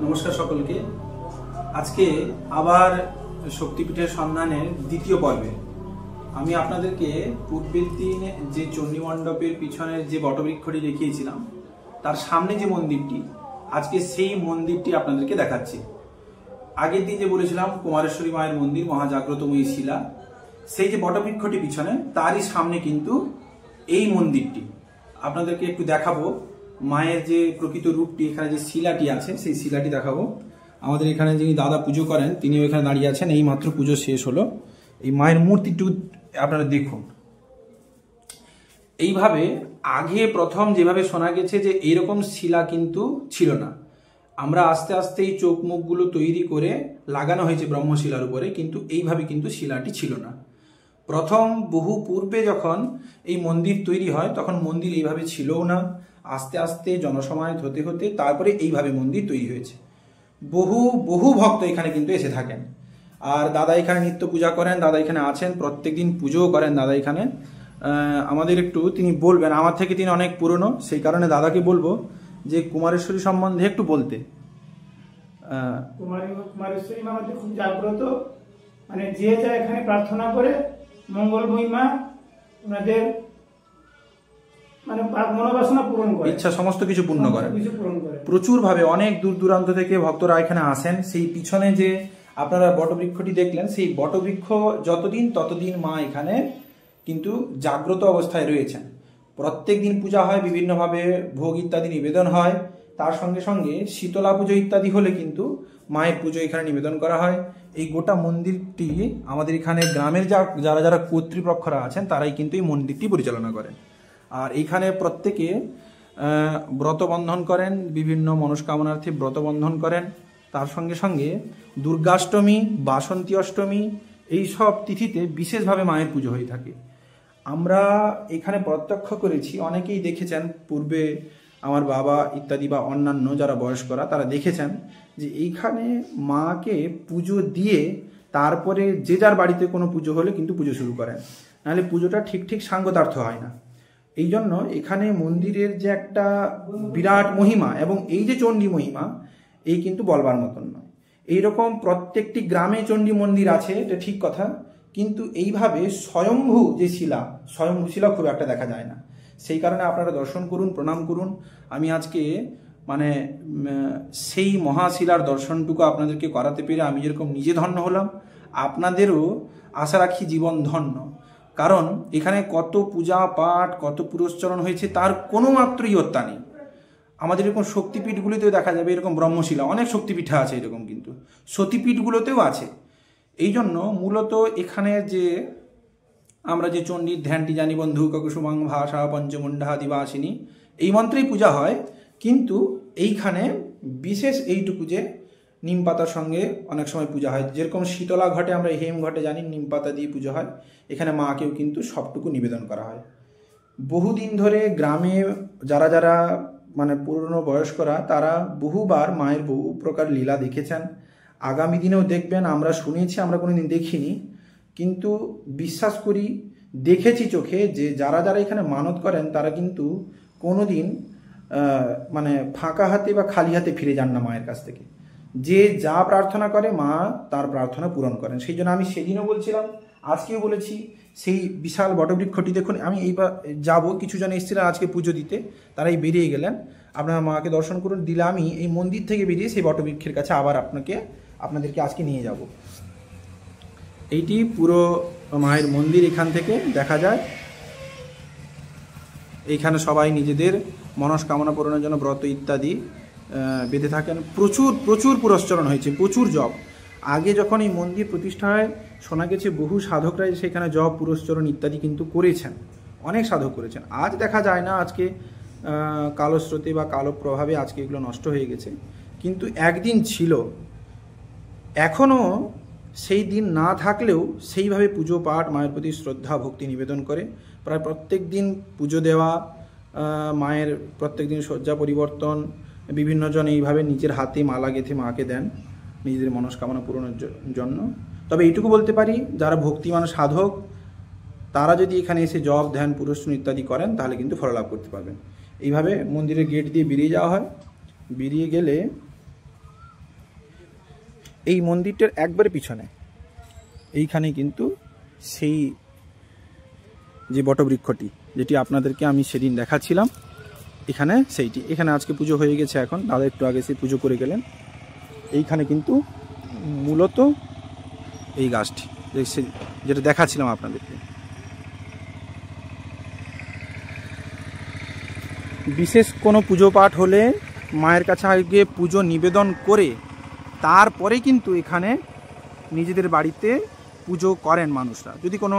নমস্কার সকলকে। আজকে আবার শক্তিপীঠের সন্ধানের দ্বিতীয় পর্বে আমি আপনাদেরকে পূর্বের দিন যে চণ্ডী মণ্ডপের পিছনের যে বটবৃক্ষটি দেখিয়েছিলাম তার সামনে যে মন্দিরটি, আজকে সেই মন্দিরটি আপনাদেরকে দেখাচ্ছি। আগের দিন যে বলেছিলাম কুমারেশ্বরী মায়ের মন্দির, মহাজাগ্রতময়ী শিলা, সেই যে বটবৃক্ষটি পিছনে তারই সামনে কিন্তু এই মন্দিরটি। আপনাদেরকে একটু দেখাবো মায়ের যে প্রকৃত রূপটি, এখানে যে শিলাটি আছে সেই শিলাটি দেখাবো। আমাদের এখানে যিনি দাদা পুজো করেন তিনিও এখানে দাঁড়িয়ে আছেন। এই মাত্র পুজো শেষ হলো। এই মায়ের মূর্তিটু আপনারা দেখুন। এইভাবে আগে প্রথম যেভাবে শোনা গেছে যে এইরকম শিলা কিন্তু ছিল না। আমরা আস্তে আস্তে এই চোখ মুখগুলো তৈরি করে লাগানো হয়েছে ব্রহ্মশিলার উপরে, কিন্তু এইভাবে কিন্তু শিলাটি ছিল না। প্রথম বহু পূর্বে যখন এই মন্দির তৈরি হয় তখন মন্দির এইভাবে ছিলও না। আস্তে আস্তে জনসমায়েত হতে হতে তারপরে এইভাবে মন্দির তৈরি হয়েছে। বহু বহু ভক্ত এখানে কিন্তু এসে থাকেন। আর দাদা এখানে নিত্য পূজা করেন, দাদা এখানে আছেন, প্রত্যেকদিন পুজোও করেন দাদা এখানে। আমাদের একটু তিনি বলবেন, আমার থেকে তিনি অনেক পুরনো, সেই কারণে দাদাকে বলবো যে কুমারেশ্বরী সম্বন্ধে একটু বলতে। কুমারেশ্বরী মা আমাদের খুব জাগ্রত, মানে যে যা এখানে প্রার্থনা করে মঙ্গলময়ী মা ওনাদের মানে মনোবাসনা পূরণ করে, ইচ্ছা সমস্ত কিছু পূর্ণ করেন। প্রচুর ভাবে অনেক দূর দূরান্ত থেকে ভক্তরা এখানে আসেন। সেই পিছনে যে আপনারা বটবৃক্ষটি দেখলেন, সেই বটবৃক্ষ যতদিন ততদিন মা এখানে কিন্তু জাগ্রত অবস্থায় রয়েছেন। প্রত্যেক দিন পূজা হয়, বিভিন্নভাবে ভোগ ইত্যাদি নিবেদন হয়। তার সঙ্গে সঙ্গে শীতলা পুজো ইত্যাদি হলে কিন্তু মায়ের পুজো এখানে নিবেদন করা হয়। এই গোটা মন্দিরটি আমাদের এখানে গ্রামের যারা যারা কর্তৃপক্ষরা আছেন তারাই কিন্তু এই মন্দিরটি পরিচালনা করেন। আর এইখানে প্রত্যেকে ব্রতবন্ধন করেন, বিভিন্ন মনস্কামনার্থে ব্রতবন্ধন করেন। তার সঙ্গে সঙ্গে দুর্গাষ্টমী, বাসন্তী অষ্টমী এই সব তিথিতে বিশেষভাবে মায়ের পুজো হয়ে থাকে। আমরা এখানে প্রত্যক্ষ করেছি, অনেকেই দেখেছেন, পূর্বে আমার বাবা ইত্যাদি বা অন্যান্য যারা বয়স্করা তারা দেখেছেন যে এইখানে মাকে পুজো দিয়ে তারপরে যে যার বাড়িতে কোনো পুজো হলে কিন্তু পুজো শুরু করেন, নাহলে পুজোটা ঠিক ঠিক সাঙ্গতার্থ হয় না। এই জন্য এখানে মন্দিরের যে একটা বিরাট মহিমা এবং এই যে চণ্ডী মহিমা, এই কিন্তু বলবার মতন নয়। এইরকম প্রত্যেকটি গ্রামে চণ্ডী মন্দির আছে, এটা ঠিক কথা, কিন্তু এইভাবে স্বয়ম্ভু যে শিলা, স্বয়ম্ভু শিলা খুব একটা দেখা যায় না। সেই কারণে আপনারা দর্শন করুন, প্রণাম করুন। আমি আজকে মানে সেই মহাশিলার দর্শনটুকু আপনাদেরকে করাতে পেরে আমি যেরকম নিজে ধন্য হলাম, আপনাদেরও আশা রাখি জীবন ধন্য। কারণ এখানে কত পূজা পাঠ, কত পুরস্চরণ হয়েছে তার কোনো মাত্র ইয়ত্তা নেই। আমাদের এরকম শক্তিপীঠগুলিতেও দেখা যাবে এরকম ব্রহ্মশিলা, অনেক শক্তিপীঠা আছে এরকম, কিন্তু সতীপীঠগুলোতেও আছে। এই জন্য মূলত এখানে যে আমরা যে চণ্ডীর ধ্যানটি জানি, বন্ধু কুসুমাং ভাষা পঞ্চমুণ্ডা দিবাসিনী, এই মন্ত্রেই পূজা হয়। কিন্তু এইখানে বিশেষ এইটুকু যে নিম পাতার সঙ্গে অনেক সময় পূজা হয়। যেরকম শীতলা ঘটে, আমরা হেম ঘটে জানি নিম পাতা দিয়ে পুজো হয়, এখানে মাকেও কিন্তু সবটুকু নিবেদন করা হয়। বহুদিন ধরে গ্রামে যারা যারা মানে পুরনো বয়স্করা তারা বহুবার মায়ের বহু প্রকার লীলা দেখেছেন, আগামী দিনেও দেখবেন। আমরা শুনেছি, আমরা কোনোদিন দেখিনি, কিন্তু বিশ্বাস করি, দেখেছি চোখে, যে যারা যারা এখানে মানত করেন তারা কিন্তু কোনোদিন মানে ফাঁকা হাতে বা খালি হাতে ফিরে যান না মায়ের কাছ থেকে। যে যা প্রার্থনা করে মা তার প্রার্থনা পূরণ করেন। সেই জন্য আমি সেদিনও বলছিলাম, আজকেও বলেছি, সেই বিশাল বটবৃক্ষটি দেখুন। আমি এইবার যাব, কিছু জন এসেছিলেন আজকে পুজো দিতে, তারাই বেরিয়ে গেলেন। আপনারা মাকে দর্শন করুন, দিলে আমি এই মন্দির থেকে বেরিয়ে সেই বটবৃক্ষের কাছে আবার আপনাদেরকে আজকে নিয়ে যাব। এইটি পুরো মায়ের মন্দির, এখান থেকে দেখা যায়। এইখানে সবাই নিজেদের মনস্কামনা পূরণের জন্য ব্রত ইত্যাদি বেঁধে থাকেন। প্রচুর প্রচুর পুরস্চরণ হয়েছে, প্রচুর জপ। আগে যখন এই মন্দির প্রতিষ্ঠা হয় শোনা গেছে বহু সাধকরাই সেখানে জপ, পুরস্চরণ ইত্যাদি কিন্তু করেছেন, অনেক সাধক করেছেন। আজ দেখা যায় না, আজকে কালো স্রোতে বা কালো প্রভাবে আজকে এগুলো নষ্ট হয়ে গেছে। কিন্তু একদিন ছিল, এখনও সেই দিন না থাকলেও সেইভাবে পুজো পাঠ, মায়ের প্রতি শ্রদ্ধা ভক্তি নিবেদন করে প্রায় প্রত্যেক দিন পুজো দেওয়া, মায়ের প্রত্যেক দিন শয্যা পরিবর্তন, বিভিন্ন জন এইভাবে নিজের হাতে মালা গেঁথে মাকে দেন নিজেদের মনস্কামনা পূরণের জন্য। তবে এইটুকু বলতে পারি, যারা ভক্তিমান সাধক তারা যদি এখানে এসে জপ ধ্যান পুরস্কার ইত্যাদি করেন তাহলে কিন্তু ফললাভ করতে পারবেন। এইভাবে মন্দিরের গেট দিয়ে বেরিয়ে যাওয়া হয়। বেরিয়ে গেলে এই মন্দিরটার একবারে পিছনে এইখানে কিন্তু সেই যে বটবৃক্ষটি যেটি আপনাদেরকে আমি সেদিন দেখাচ্ছিলাম, এখানে সেইটি, এখানে আজকে পুজো হয়ে গেছে। এখন দাদা একটু আগে সে পুজো করে গেলেন। এইখানে কিন্তু মূলত এই গাছটি যেটা দেখাচ্ছিলাম আপনাদেরকে। বিশেষ কোনো পুজো পাঠ হলে মায়ের কাছে আগে পুজো নিবেদন করে তারপরে কিন্তু এখানে নিজেদের বাড়িতে পুজো করেন মানুষরা। যদি কোনো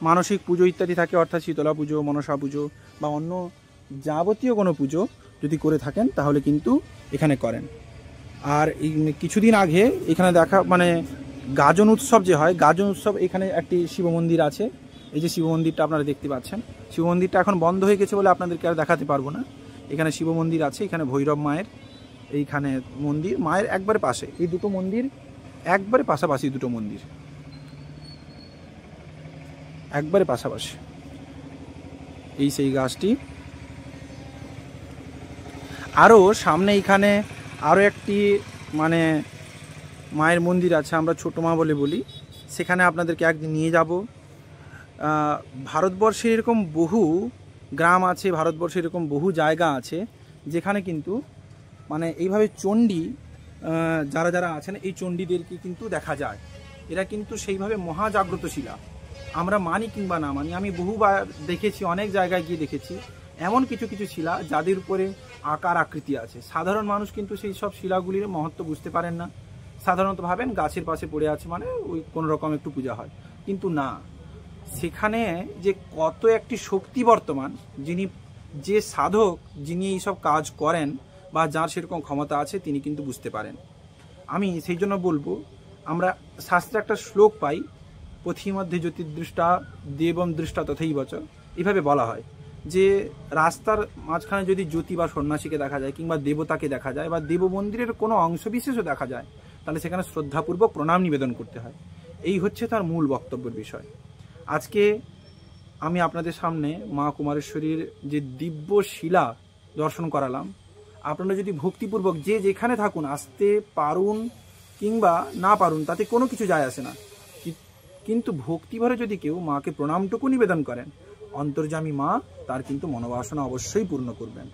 মানসিক পুজো ইত্যাদি থাকে, অর্থাৎ শীতলা পুজো, মনসা পুজো বা অন্য যাবতীয় কোনো পুজো যদি করে থাকেন তাহলে কিন্তু এখানে করেন। আর এই কিছুদিন আগে এখানে দেখা মানে গাজন উৎসব যে হয়, গাজন উৎসব, এখানে একটি শিব মন্দির আছে। এই যে শিব মন্দিরটা আপনারা দেখতে পাচ্ছেন, শিব মন্দিরটা এখন বন্ধ হয়ে গেছে বলে আপনাদেরকে আর দেখাতে পারবো না। এখানে শিব মন্দির আছে, এখানে ভৈরব মায়ের এইখানে মন্দির, মায়ের একবারে পাশে এই দুটো মন্দির, একবারে পাশাপাশি দুটো মন্দির, একবারে পাশাপাশি। এই সেই গাছটি। আরও সামনে এখানে আরও একটি মানে মায়ের মন্দির আছে, আমরা ছোটো মা বলে বলি। সেখানে আপনাদেরকে একদিন নিয়ে যাব। ভারতবর্ষে এরকম বহু গ্রাম আছে, ভারতবর্ষে এরকম বহু জায়গা আছে যেখানে কিন্তু মানে এইভাবে চণ্ডী যারা যারা আছেন এই চণ্ডীদেরকে কিন্তু দেখা যায়। এরা কিন্তু সেইভাবে মহাজাগ্রত শিলা। আমরা মানি কিংবা না মানি, আমি বহুবার দেখেছি, অনেক জায়গায় গিয়ে দেখেছি এমন কিছু কিছু শিলা যাদের উপরে আকার আকৃতি আছে। সাধারণ মানুষ কিন্তু সেই সব শিলাগুলির মহত্ব বুঝতে পারেন না। সাধারণত ভাবেন গাছের পাশে পড়ে আছে মানে ওই কোনো রকম একটু পূজা হয়, কিন্তু না, সেখানে যে কত একটি শক্তি বর্তমান, যে সাধক যিনি এইসব কাজ করেন বা যার সেরকম ক্ষমতা আছে তিনি কিন্তু বুঝতে পারেন। আমি সেই জন্য বলবো, আমরা শাস্ত্রে একটা শ্লোক পাই, পথিমধ্যে জ্যোতির্দৃষ্টা দেবম দৃষ্টা তথেই বচন, এইভাবে বলা হয় যে রাস্তার মাঝখানে যদি জ্যোতি বা সন্ন্যাসীকে দেখা যায় কিংবা দেবতাকে দেখা যায় বা দেব মন্দিরের কোনো অংশবিশেষও দেখা যায় তাহলে সেখানে শ্রদ্ধাপূর্বক প্রণাম নিবেদন করতে হয়। এই হচ্ছে তার মূল বক্তব্যের বিষয়। আজকে আমি আপনাদের সামনে মা কুমারেশ্বরীর যে দিব্য শিলা দর্শন করালাম। আপনারা যদি ভক্তিপূর্বক যে যেখানে থাকুন, আসতে পারুন কিংবা না পারুন তাতে কোনো কিছু যায় আসে না, কিন্তু ভক্তিভরে যদি কেউ মাকে প্রণামটুকু নিবেদন করেন, অন্তর্যামী মা তার কিন্তু মনোবাসনা অবশ্যই পূর্ণ করবেন।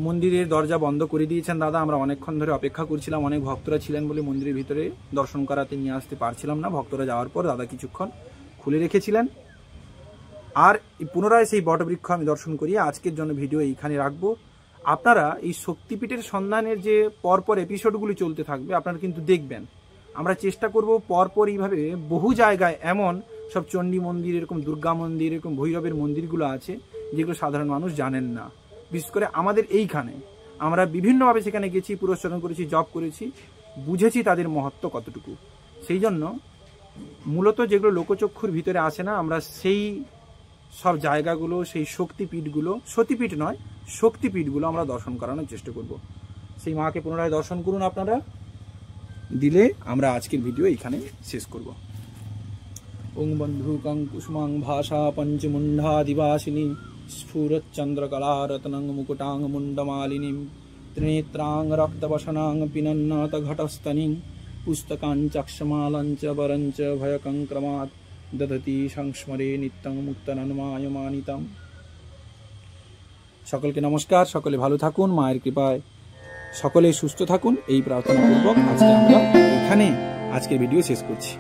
মন্দিরের দরজা বন্ধ করে দিয়েছেন দাদা, আমরা অনেকক্ষণ ধরে অপেক্ষা করছিলাম। অনেক ভক্তরা ছিলেন বলে মন্দিরের ভিতরে দর্শন করাতে নিয়ে আসতে পারছিলাম না। ভক্তরা যাওয়ার পর দাদা কিছুক্ষণ খুলে রেখেছিলেন। আর পুনরায় সেই বটবৃক্ষ আমি দর্শন করি। আজকের জন্য ভিডিও এইখানে রাখবো। আপনারা এই শক্তিপীঠের সন্ধানের যে পরপর এপিসোডগুলি চলতে থাকবে আপনারা কিন্তু দেখবেন। আমরা চেষ্টা করব পরপর এইভাবে বহু জায়গায় এমন সব চণ্ডী মন্দির, এরকম দুর্গা মন্দির, এরকম ভৈরবের মন্দিরগুলো আছে যেগুলো সাধারণ মানুষ জানেন না। বিশেষ করে আমাদের এইখানে আমরা বিভিন্নভাবে সেখানে গেছি, পুরস্কার করেছি, জপ করেছি, বুঝেছি তাদের মহত্ব কতটুকু। সেই জন্য মূলত যেগুলো লোকচক্ষুর ভিতরে আসে না, আমরা সেই সব জায়গাগুলো, সেই শক্তিপীঠগুলো, সতীপীঠ নয় শক্তিপীঠগুলো আমরা দর্শন করানোর চেষ্টা করব। সেই মাকে পুনরায় দর্শন করুন আপনারা, দিলে আমরা আজকের ভিডিও এইখানে শেষ করব। ওং বন্ধুকং কুসুমাং ভাষা পঞ্চমুণ্ডাদিবাসিনী স্ফুরচ্চন্দ্রকলারত্নং মুকুটাং মুন্ডমালিনীং ত্রিনেত্রাং রক্তবসনাং পিনন্নাত ঘটস্তনিং পুস্তকাং চক্ষমালাং চ বরং চ ভয়কংক্রমাৎ দদতি সংস্মরে নিত্যং মুক্তানন্মায়মানিতম। সকলকে নমস্কার, সকলে ভালো থাকুন, মায়ের কৃপায় সকলে সুস্থ থাকুন, এই প্রার্থনা পূর্বক আজকে আমরা এখানে আজকের ভিডিও শেষ করছি।